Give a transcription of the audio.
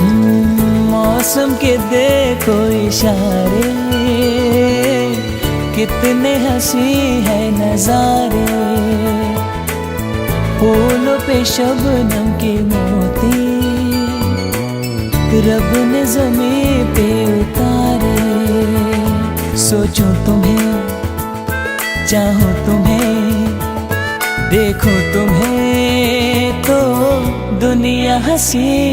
मौसम के देखो इशारे, कितने हंसी है नजारे। फूलों पे शबनम के मोती रब ने ज़मीं पे उतारे। सोचूं तुम्हें, चाहूं तुम्हें, देखो तुम्हें तो दुनिया हंसी।